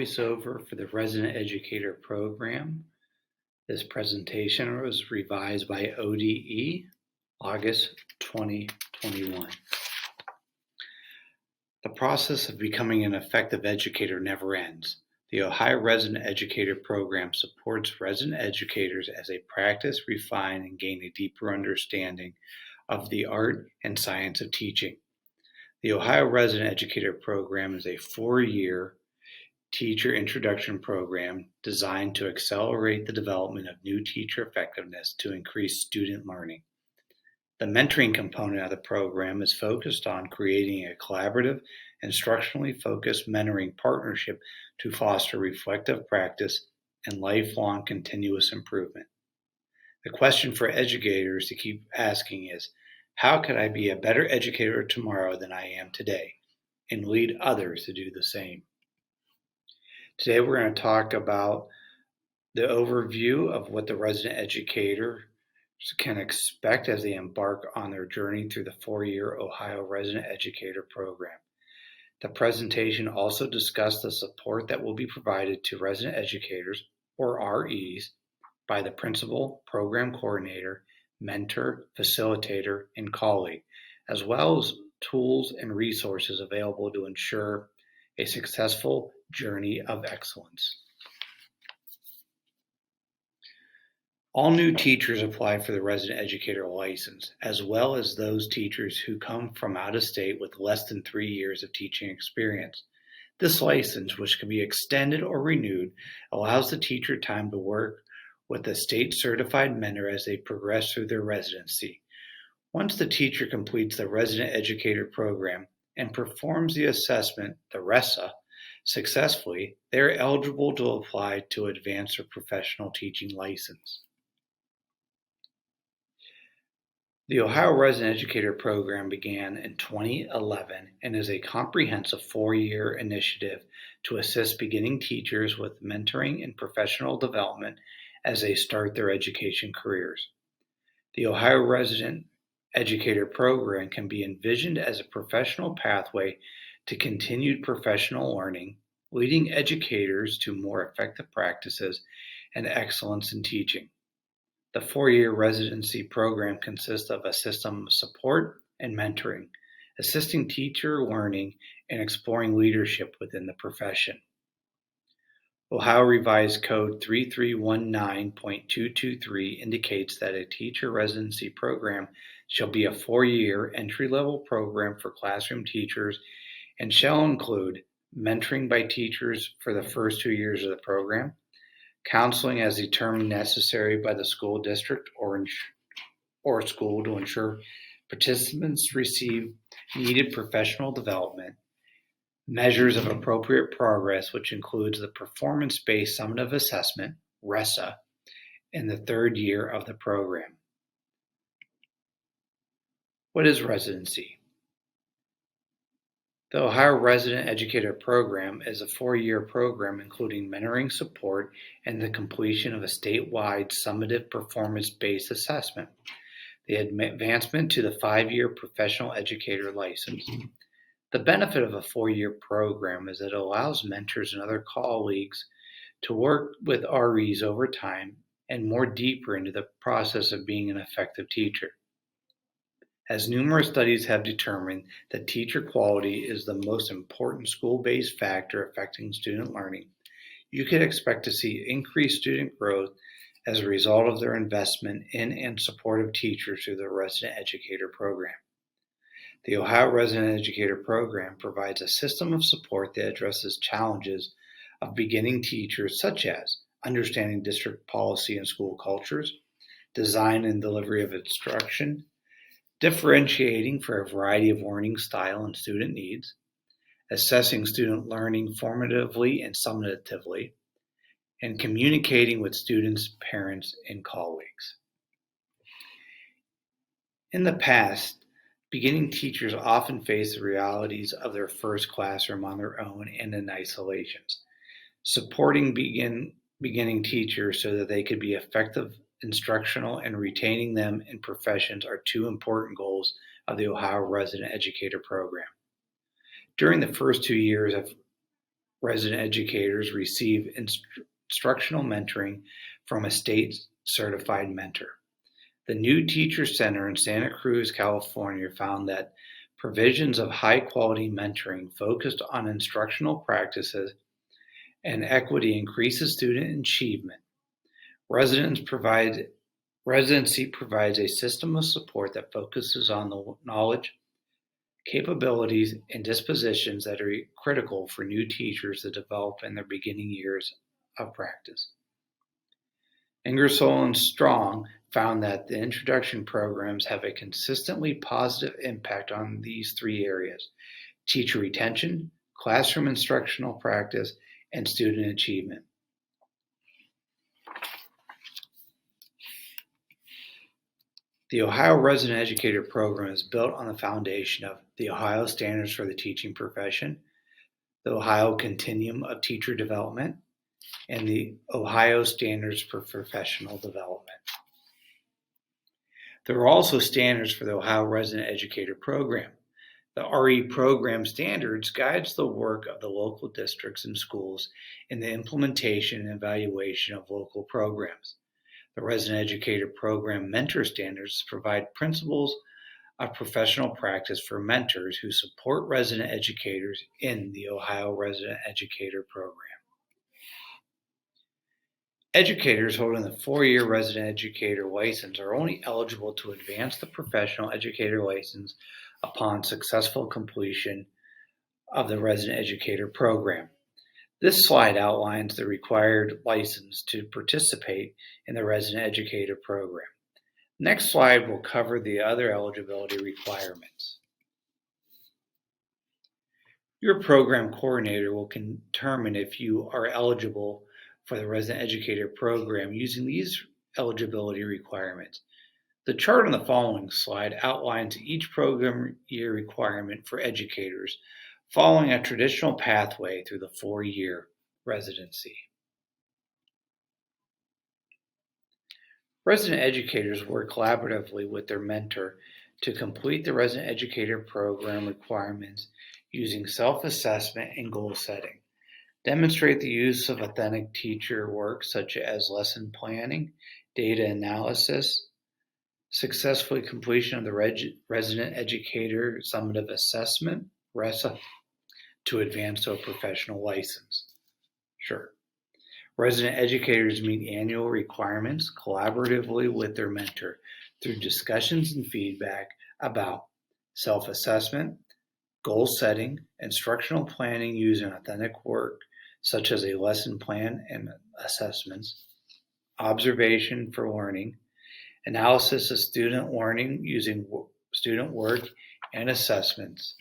voiceover for the Resident Educator program. This presentation was revised by ODE, August 2021. The process of becoming an effective educator never ends. The Ohio Resident Educator program supports resident educators as they practice, refine, and gain a deeper understanding of the art and science of teaching. The Ohio Resident Educator program is a 4-year teacher introduction program designed to accelerate the development of new teacher effectiveness to increase student learning. The mentoring component of the program is focused on creating a collaborative, instructionally focused mentoring partnership to foster reflective practice and lifelong continuous improvement. The question for educators to keep asking is, how can I be a better educator tomorrow than I am today, and lead others to do the same? Today we're going to talk about the overview of what the resident educator can expect as they embark on their journey through the 4-year Ohio Resident Educator program. The presentation also discussed the support that will be provided to resident educators, or REs, by the principal, program coordinator, mentor, facilitator, and colleague, as well as tools and resources available to ensure a successful journey of excellence. All new teachers apply for the resident educator license, as well as those teachers who come from out of state with less than 3 years of teaching experience. This license, which can be extended or renewed, allows the teacher time to work with a state certified mentor as they progress through their residency. Once the teacher completes the resident educator program and performs the assessment, the RESA, successfully, they are eligible to apply to advance their professional teaching license. The Ohio Resident Educator program began in 2011 and is a comprehensive 4-year initiative to assist beginning teachers with mentoring and professional development as they start their education careers. The Ohio Resident Educator program can be envisioned as a professional pathway to continued professional learning, leading educators to more effective practices and excellence in teaching. The 4-year residency program consists of a system of support and mentoring, assisting teacher learning and exploring leadership within the profession. Ohio Revised Code 3319.223 indicates that a teacher residency program shall be a 4-year entry-level program for classroom teachers and shall include mentoring by teachers for the first 2 years of the program, counseling as determined necessary by the school district or school to ensure participants receive needed professional development, measures of appropriate progress, which includes the performance-based summative assessment, RESA, in the 3rd year of the program. What is residency? The Ohio Resident Educator program is a 4-year program including mentoring support and the completion of a statewide summative performance-based assessment, the advancement to the 5-year professional educator license. The benefit of a 4-year program is that it allows mentors and other colleagues to work with REs over time and more deeper into the process of being an effective teacher. As numerous studies have determined that teacher quality is the most important school-based factor affecting student learning, you can expect to see increased student growth as a result of their investment in and support of teachers through the Resident Educator program. The Ohio Resident Educator program provides a system of support that addresses challenges of beginning teachers such as understanding district policy and school cultures, design and delivery of instruction, differentiating for a variety of learning style and student needs, assessing student learning formatively and summatively, and communicating with students, parents, and colleagues. In the past, beginning teachers often face the realities of their first classroom on their own and in isolation. Supporting beginning teachers so that they could be effective instructional and retaining them in professions are 2 important goals of the Ohio Resident Educator program. During the first 2 years of resident educators receive instructional mentoring from a state-certified mentor. The New Teacher Center in Santa Cruz, California found that provisions of high-quality mentoring focused on instructional practices and equity increases student achievement. Residency provides a system of support that focuses on the knowledge, capabilities, and dispositions that are critical for new teachers to develop in their beginning years of practice. Ingersoll and Strong found that the introduction programs have a consistently positive impact on these three areas: teacher retention, classroom instructional practice, and student achievement. The Ohio Resident Educator Program is built on the foundation of the Ohio Standards for the Teaching Profession, the Ohio Continuum of Teacher Development, and the Ohio Standards for Professional Development. There are also standards for the Ohio Resident Educator Program. The RE Program Standards guides the work of the local districts and schools in the implementation and evaluation of local programs. The Resident Educator Program Mentor Standards provide principles of professional practice for mentors who support resident educators in the Ohio Resident Educator Program. Educators holding the 4-year resident educator license are only eligible to advance the professional educator license upon successful completion of the resident educator program. This slide outlines the required license to participate in the resident educator program. Next slide will cover the other eligibility requirements. Your program coordinator will determine if you are eligible for the resident educator program using these eligibility requirements. The chart on the following slide outlines each program year requirement for educators following a traditional pathway through the 4-year residency. Resident educators work collaboratively with their mentor to complete the resident educator program requirements using self-assessment and goal setting. Demonstrate the use of authentic teacher work such as lesson planning, data analysis, successfully completion of the Resident Educator Summative Assessment, RESA, to advance to a professional license. Sure. Resident educators meet annual requirements collaboratively with their mentor through discussions and feedback about self-assessment, goal setting, instructional planning using authentic work such as a lesson plan and assessments, observation for learning, analysis of student learning using student work and assessments.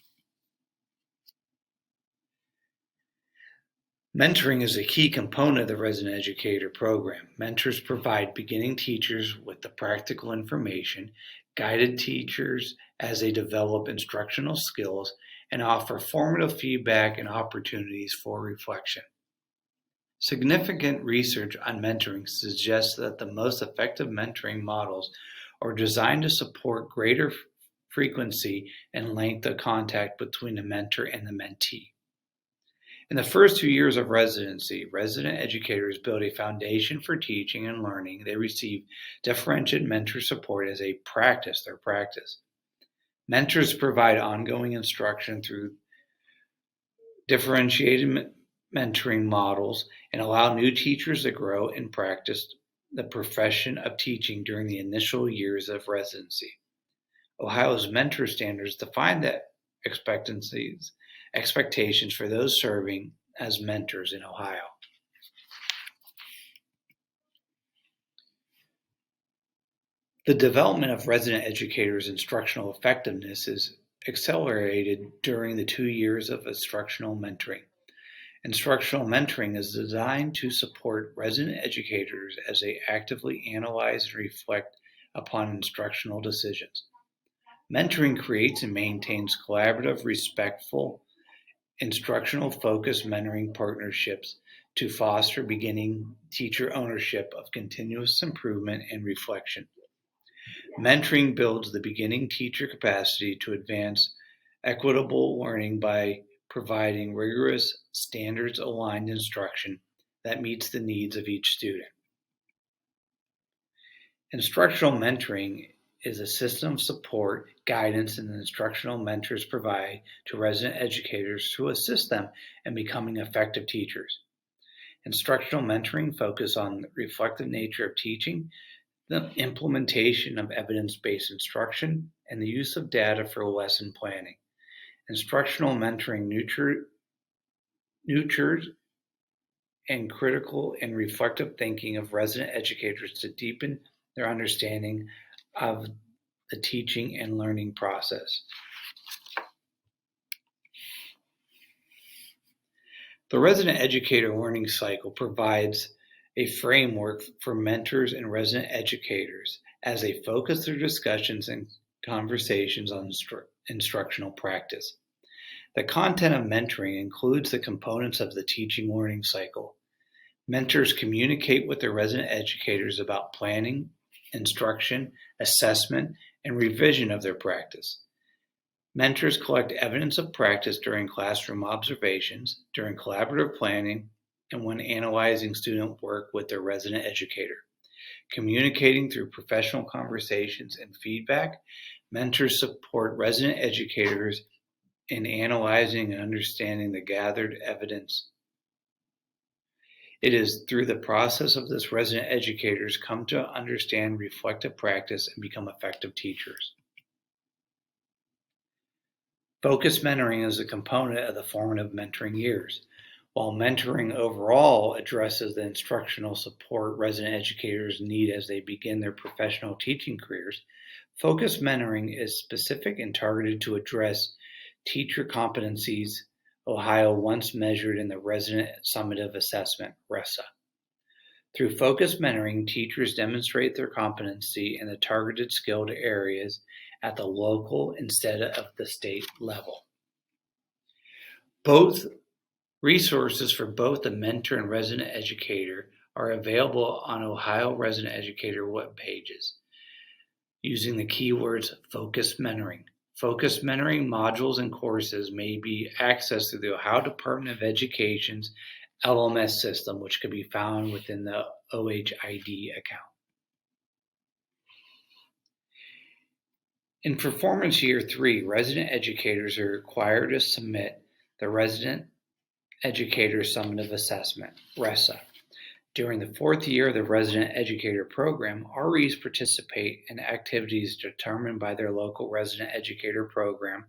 Mentoring is a key component of the Resident Educator program. Mentors provide beginning teachers with the practical information, guided teachers as they develop instructional skills, and offer formative feedback and opportunities for reflection. Significant research on mentoring suggests that the most effective mentoring models are designed to support greater frequency and length of contact between the mentor and the mentee. In the first 2 years of residency, resident educators build a foundation for teaching and learning. They receive differentiated mentor support as they practice their practice. Mentors provide ongoing instruction through differentiated mentoring models and allow new teachers to grow and practice the profession of teaching during the initial years of residency. Ohio's mentor standards define the expectations for those serving as mentors in Ohio. The development of resident educators' instructional effectiveness is accelerated during the 2 years of instructional mentoring. Instructional mentoring is designed to support resident educators as they actively analyze and reflect upon instructional decisions. Mentoring creates and maintains collaborative, respectful, instructional-focused mentoring partnerships to foster beginning teacher ownership of continuous improvement and reflection. Mentoring builds the beginning teacher capacity to advance equitable learning by providing rigorous, standards-aligned instruction that meets the needs of each student. Instructional mentoring is a system of support, guidance, and instructional mentors provide to resident educators to assist them in becoming effective teachers. Instructional mentoring focuses on the reflective nature of teaching, the implementation of evidence-based instruction, and the use of data for lesson planning. Instructional mentoring nurtures and critical and reflective thinking of resident educators to deepen their understanding of the teaching and learning process. The resident educator learning cycle provides a framework for mentors and resident educators as they focus their discussions and conversations on instructional practice. The content of mentoring includes the components of the teaching learning cycle. Mentors communicate with their resident educators about planning, instruction, assessment, and revision of their practice. Mentors collect evidence of practice during classroom observations, during collaborative planning, and when analyzing student work with their resident educator. Communicating through professional conversations and feedback, mentors support resident educators in analyzing and understanding the gathered evidence. It is through the process of this resident educators come to understand reflective practice and become effective teachers. Focused mentoring is a component of the formative mentoring years. While mentoring overall addresses the instructional support resident educators need as they begin their professional teaching careers, focused mentoring is specific and targeted to address teacher competencies Ohio once measured in the Resident Summative Assessment, RESA. Through focused mentoring, teachers demonstrate their competency in the targeted skilled areas at the local instead of the state level. Both resources for both the mentor and resident educator are available on Ohio Resident Educator web pages using the keywords focused mentoring. Focused mentoring modules and courses may be accessed through the Ohio Department of Education's LMS system, which can be found within the OHID account. In Performance Year 3, resident educators are required to submit the Resident Educator Summative Assessment, RESA. During the fourth year of the Resident Educator program, REs participate in activities determined by their local Resident Educator program,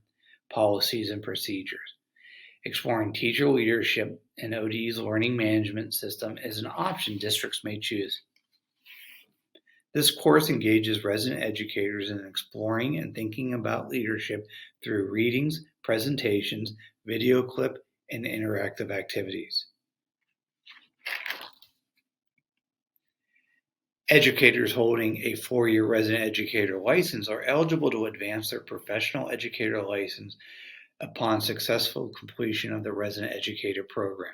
policies, and procedures. Exploring teacher leadership in ODE's learning management system is an option districts may choose. This course engages resident educators in exploring and thinking about leadership through readings, presentations, video clip, and interactive activities. Educators holding a 4-year resident educator license are eligible to advance their professional educator license upon successful completion of the resident educator program.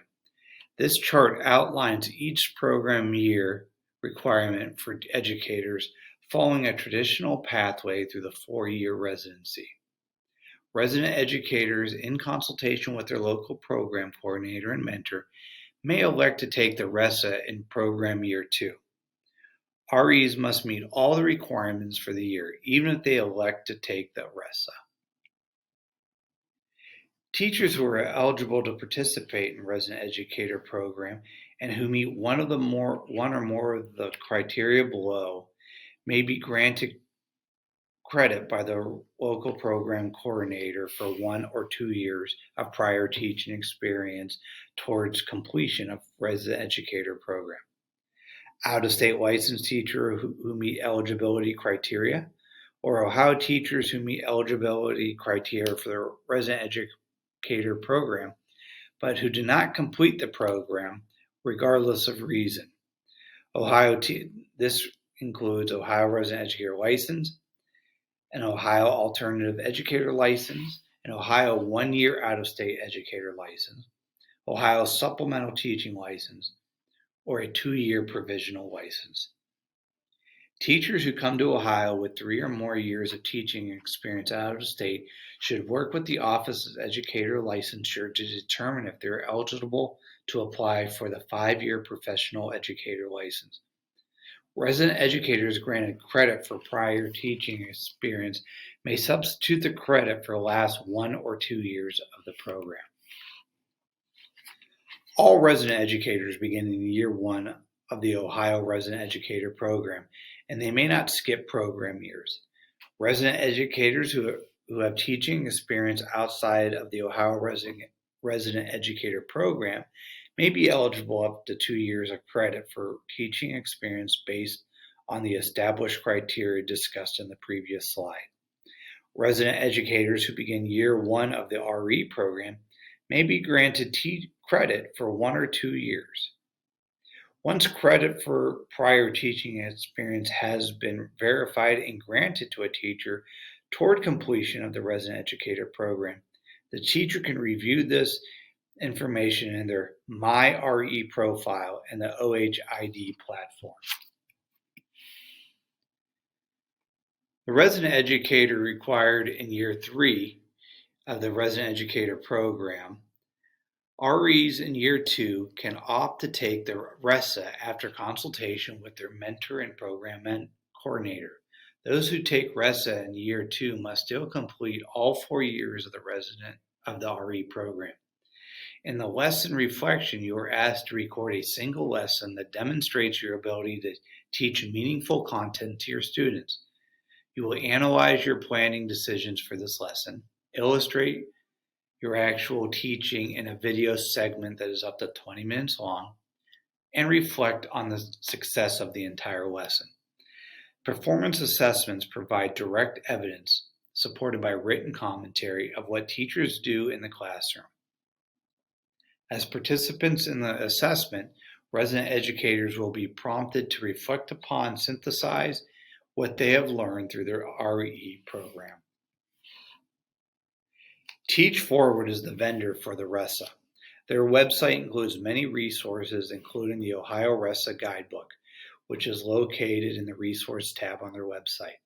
This chart outlines each program year requirement for educators following a traditional pathway through the 4-year residency. Resident educators, in consultation with their local program coordinator and mentor, may elect to take the RESA in program year 2. REs must meet all the requirements for the year, even if they elect to take the RESA. Teachers who are eligible to participate in Resident Educator program and who meet one or more of the criteria below may be granted credit by the local program coordinator for 1 or 2 years of prior teaching experience towards completion of Resident Educator program. Out-of-state licensed teachers who meet eligibility criteria, or Ohio teachers who meet eligibility criteria for the Resident Educator program, but who do not complete the program regardless of reason. This includes Ohio Resident Educator License, an Ohio Alternative Educator License, an Ohio 1-year out-of-state educator license, Ohio Supplemental Teaching License, or a 2-year provisional license. Teachers who come to Ohio with 3 or more years of teaching experience out of state should work with the Office of Educator Licensure to determine if they're eligible to apply for the 5-year professional educator license. Resident educators granted credit for prior teaching experience may substitute the credit for the last 1 or 2 years of the program. All resident educators begin in year 1 of the Ohio Resident Educator Program, and they may not skip program years. Resident educators who have teaching experience outside of the Ohio Resident Educator Program may be eligible up to 2 years of credit for teaching experience based on the established criteria discussed in the previous slide. Resident educators who begin year 1 of the RE program may be granted credit for 1 or 2 years. Once credit for prior teaching experience has been verified and granted to a teacher toward completion of the Resident Educator program, the teacher can review this information in their My RE profile in the OHID platform. The resident educator required in year 3 of the Resident Educator program, REs in year 2 can opt to take the RESA after consultation with their mentor and program coordinator. Those who take RESA in year 2 must still complete all 4 years of the RE program. In the lesson reflection, you are asked to record a single lesson that demonstrates your ability to teach meaningful content to your students. You will analyze your planning decisions for this lesson, illustrate your actual teaching in a video segment that is up to 20 minutes long, and reflect on the success of the entire lesson. Performance assessments provide direct evidence, supported by written commentary, of what teachers do in the classroom. As participants in the assessment, resident educators will be prompted to reflect upon, synthesize what they have learned through their RE program. TeachForward is the vendor for the RESA. Their website includes many resources, including the Ohio RESA Guidebook, which is located in the Resource tab on their website.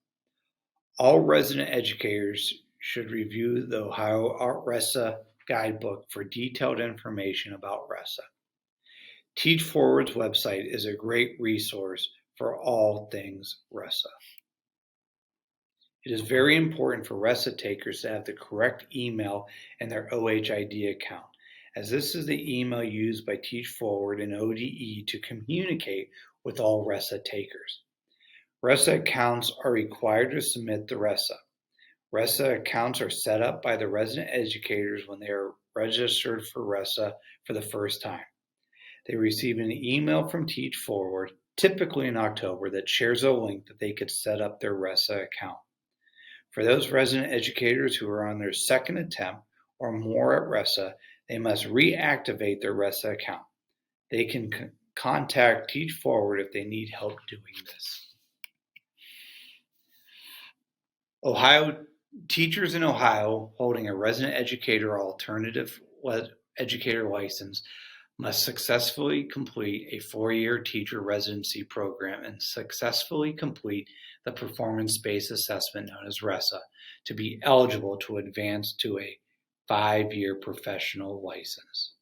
All resident educators should review the Ohio RESA Guidebook for detailed information about RESA. TeachForward's website is a great resource for all things RESA. It is very important for RESA takers to have the correct email in their OHID account, as this is the email used by TeachForward and ODE to communicate with all RESA takers. RESA accounts are required to submit the RESA. RESA accounts are set up by the resident educators when they are registered for RESA for the first time. They receive an email from TeachForward, typically in October, that shares a link that they could set up their RESA account. For those resident educators who are on their second attempt or more at RESA, they must reactivate their RESA account. They can contact TeachForward if they need help doing this. Teachers in Ohio holding a resident educator or alternative educator license must successfully complete a 4-year teacher residency program and successfully complete the performance-based assessment known as RESA to be eligible to advance to a 5-year professional license.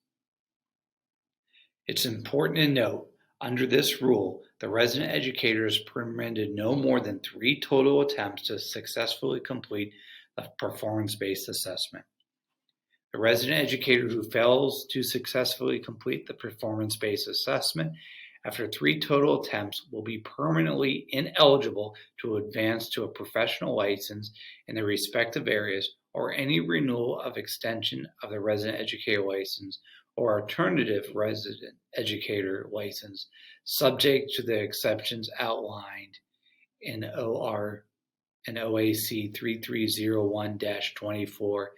It's important to note, under this rule, the resident educator is permitted no more than 3 total attempts to successfully complete the performance-based assessment. The resident educator who fails to successfully complete the performance-based assessment after 3 total attempts will be permanently ineligible to advance to a professional license in their respective areas or any renewal of extension of the resident educator license or alternative resident educator license, subject to the exceptions outlined in OAC 3301-24-04.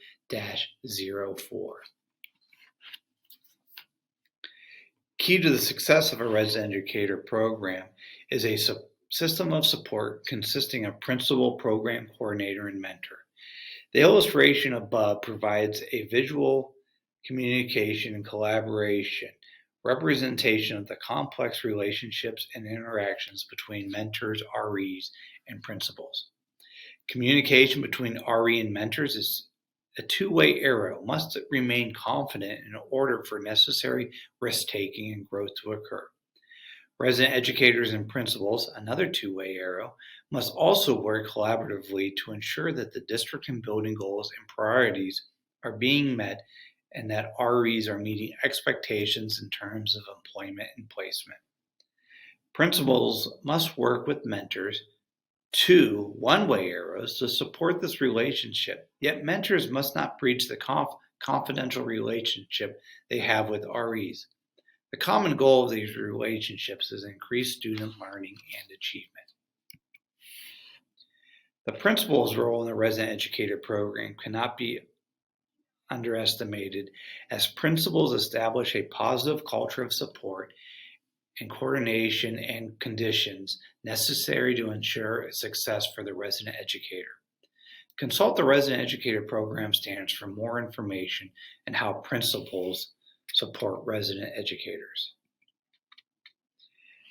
Key to the success of a resident educator program is a system of support consisting of principal, program coordinator, and mentor. The illustration above provides a visual communication and collaboration representation of the complex relationships and interactions between mentors, REs, and principals. Communication between RE and mentors is a two-way arrow, must remain confident in order for necessary risk-taking and growth to occur. Resident educators and principals, another two-way arrow, must also work collaboratively to ensure that the district and building goals and priorities are being met and that REs are meeting expectations in terms of employment and placement. Principals must work with mentors, two one-way arrows, to support this relationship, yet mentors must not breach the confidential relationship they have with REs. The common goal of these relationships is increased student learning and achievement. The principal's role in the resident educator program cannot be underestimated, as principals establish a positive culture of support and coordination and conditions necessary to ensure success for the resident educator. Consult the resident educator program standards for more information on how principals support resident educators.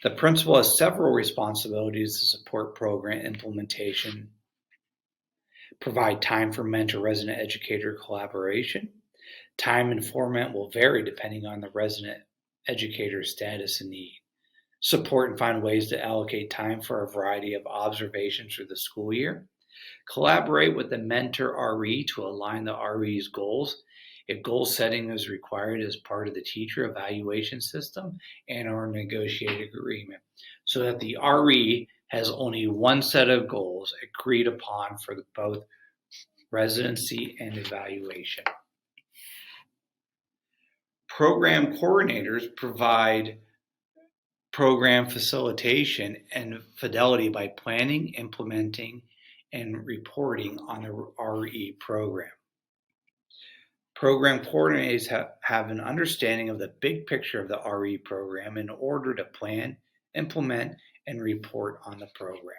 The principal has several responsibilities to support program implementation, provide time for mentor-resident educator collaboration. Time and format will vary depending on the resident educator's status and need. Support and find ways to allocate time for a variety of observations through the school year. Collaborate with the mentor RE to align the RE's goals. If goal setting is required as part of the teacher evaluation system and or negotiated agreement, so that the RE has only one set of goals agreed upon for both residency and evaluation. Program coordinators provide program facilitation and fidelity by planning, implementing, and reporting on the RE program. Program coordinators have an understanding of the big picture of the RE program in order to plan, implement, and report on the program.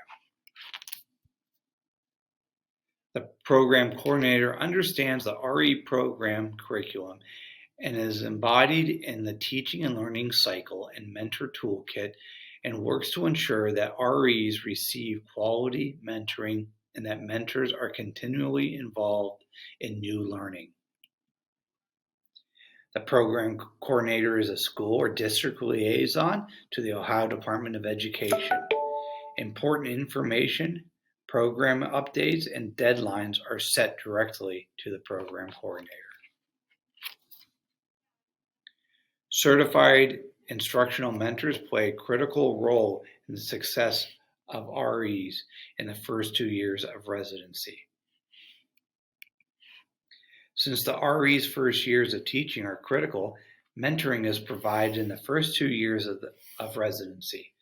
The program coordinator understands the RE program curriculum and is embodied in the teaching and learning cycle and mentor toolkit, and works to ensure that REs receive quality mentoring and that mentors are continually involved in new learning. The program coordinator is a school or district liaison to the Ohio Department of Education. Important information, program updates, and deadlines are set directly to the program coordinator. Certified instructional mentors play a critical role in the success of REs in the first 2 years of residency. Since the RE's first years of teaching are critical, mentoring is provided in the first 2 years of residency.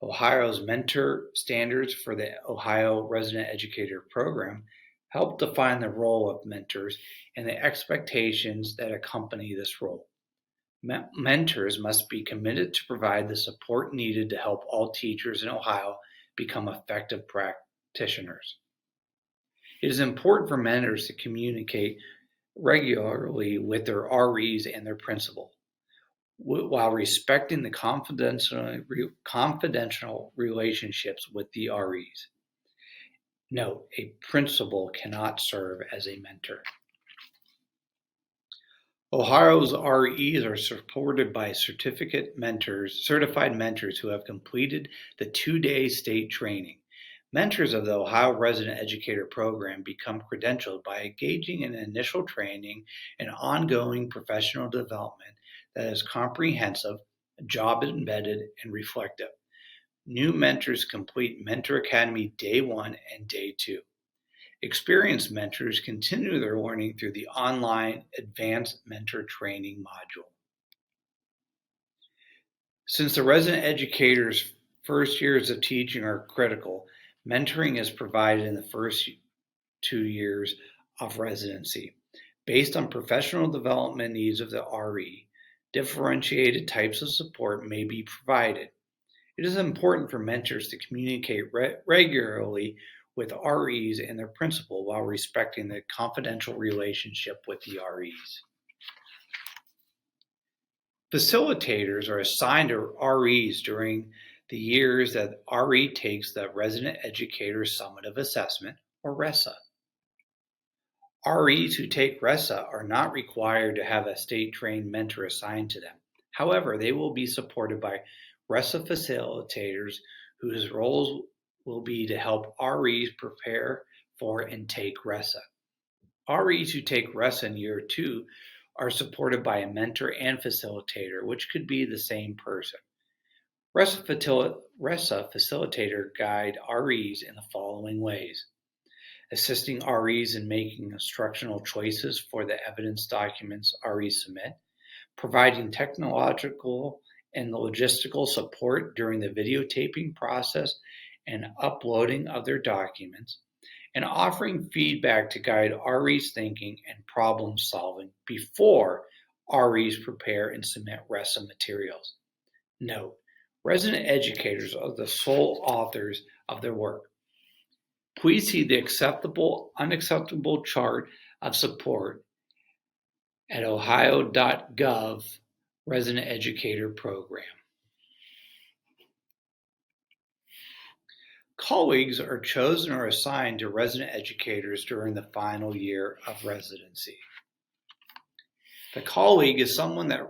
Ohio's mentor standards for the Ohio Resident Educator Program help define the role of mentors and the expectations that accompany this role. Mentors must be committed to provide the support needed to help all teachers in Ohio become effective practitioners. It is important for mentors to communicate regularly with their REs and their principal, while respecting the confidential relationships with the REs. Note, a principal cannot serve as a mentor. Ohio's REs are supported by certified mentors who have completed the 2-day state training. Mentors of the Ohio Resident Educator Program become credentialed by engaging in initial training and ongoing professional development that is comprehensive, job-embedded, and reflective. New mentors complete Mentor Academy Day 1 and Day 2. Experienced mentors continue their learning through the online Advanced Mentor Training module. Since the resident educator's first years of teaching are critical, mentoring is provided in the first 2 years of residency. Based on professional development needs of the RE, differentiated types of support may be provided. It is important for mentors to communicate regularly with REs and their principal while respecting the confidential relationship with the REs. Facilitators are assigned to REs during the years that RE takes the Resident Educator Summative Assessment, or RESA. REs who take RESA are not required to have a state-trained mentor assigned to them. However, they will be supported by RESA facilitators whose roles will be to help REs prepare for and take RESA. REs who take RESA in year 2 are supported by a mentor and facilitator, which could be the same person. RESA facilitator guide REs in the following ways: assisting REs in making instructional choices for the evidence documents REs submit, providing technological and logistical support during the videotaping process and uploading of their documents, and offering feedback to guide REs' thinking and problem solving before REs prepare and submit RESA materials. Note: resident educators are the sole authors of their work. Please see the acceptable, unacceptable chart of support at ohio.gov Resident Educator Program. Colleagues are chosen or assigned to resident educators during the final year of residency. The colleague is someone that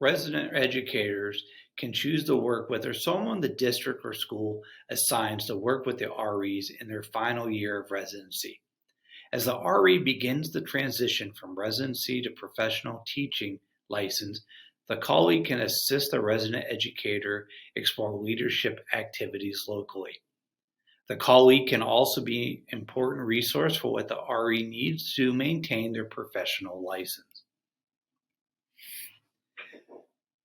resident educators can choose to work with, or someone the district or school assigns to work with the REs in their final year of residency. As the RE begins the transition from residency to professional teaching license, the colleague can assist the resident educator explore leadership activities locally. The colleague can also be an important resource for what the RE needs to maintain their professional license.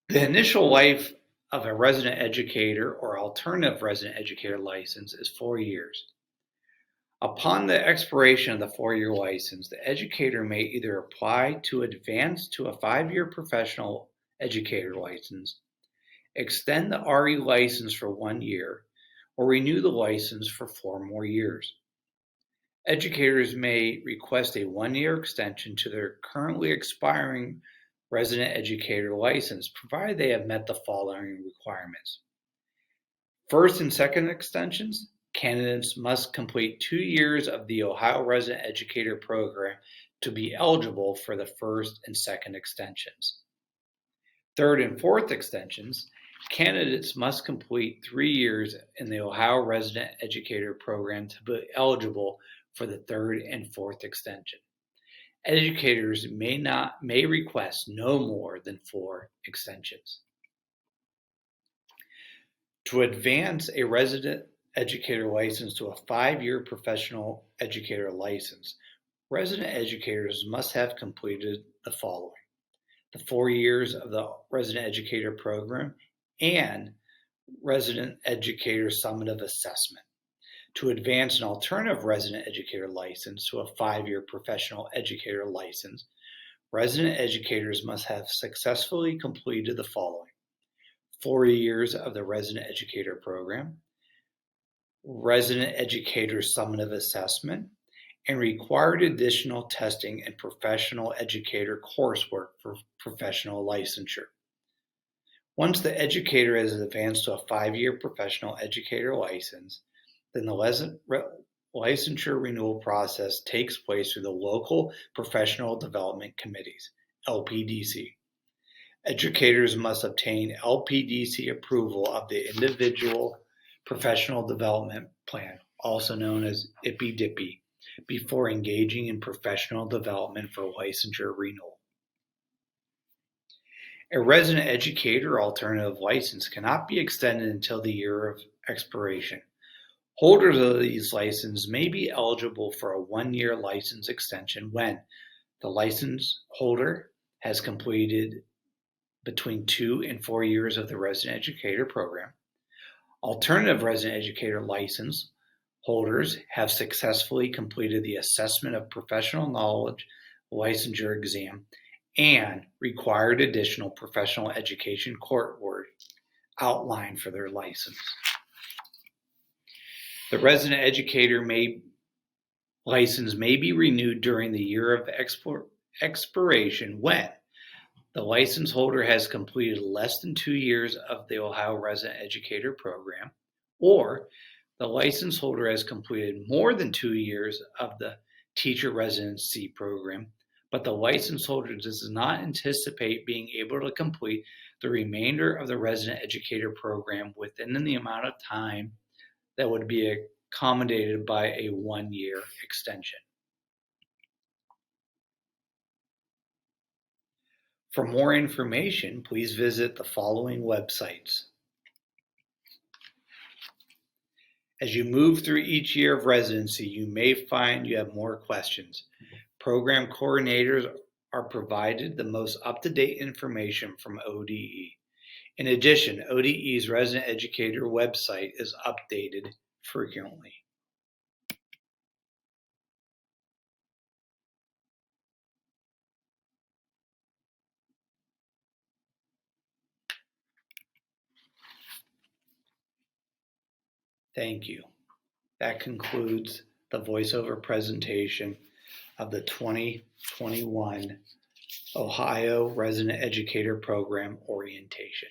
The initial life of a resident educator or alternative resident educator license is 4 years. Upon the expiration of the 4-year license, the educator may either apply to advance to a 5-year professional educator license, extend the RE license for 1 year, or renew the license for 4 more years. Educators may request a 1-year extension to their currently expiring resident educator license, provided they have met the following requirements. First and second extensions, candidates must complete 2 years of the Ohio Resident Educator Program to be eligible for the first and second extensions. Third and fourth extensions, candidates must complete 3 years in the Ohio Resident Educator Program to be eligible for the third and fourth extension. Educators may request no more than 4 extensions. To advance a resident educator license to a 5-year professional educator license, resident educators must have completed the following: the 4 years of the resident educator program and resident educator summative assessment. To advance an alternative resident educator license to a 5-year professional educator license, resident educators must have successfully completed the following: 4 years of the resident educator program, resident educator summative assessment, and required additional testing and professional educator coursework for professional licensure. Once the educator has advanced to a 5-year professional educator license, then the licensure renewal process takes place through the local professional development committees, LPDC. Educators must obtain LPDC approval of the individual professional development plan, also known as IPDIPI, before engaging in professional development for licensure renewal. A resident educator alternative license cannot be extended until the year of expiration. Holders of these licenses may be eligible for a 1-year license extension when the license holder has completed between 2 and 4 years of the resident educator program. Alternative resident educator license holders have successfully completed the assessment of professional knowledge licensure exam and required additional professional education coursework outlined for their license. The resident educator license may be renewed during the year of expiration when The license holder has completed less than 2 years of the Ohio Resident Educator program, or the license holder has completed more than 2 years of the teacher residency program, but the license holder does not anticipate being able to complete the remainder of the resident educator program within the amount of time that would be accommodated by a 1-year extension. For more information, please visit the following websites. As you move through each year of residency, you may find you have more questions. Program coordinators are provided the most up-to-date information from ODE. In addition, ODE's Resident Educator website is updated frequently. Thank you. That concludes the voiceover presentation of the 2021 Ohio Resident Educator Program Orientation.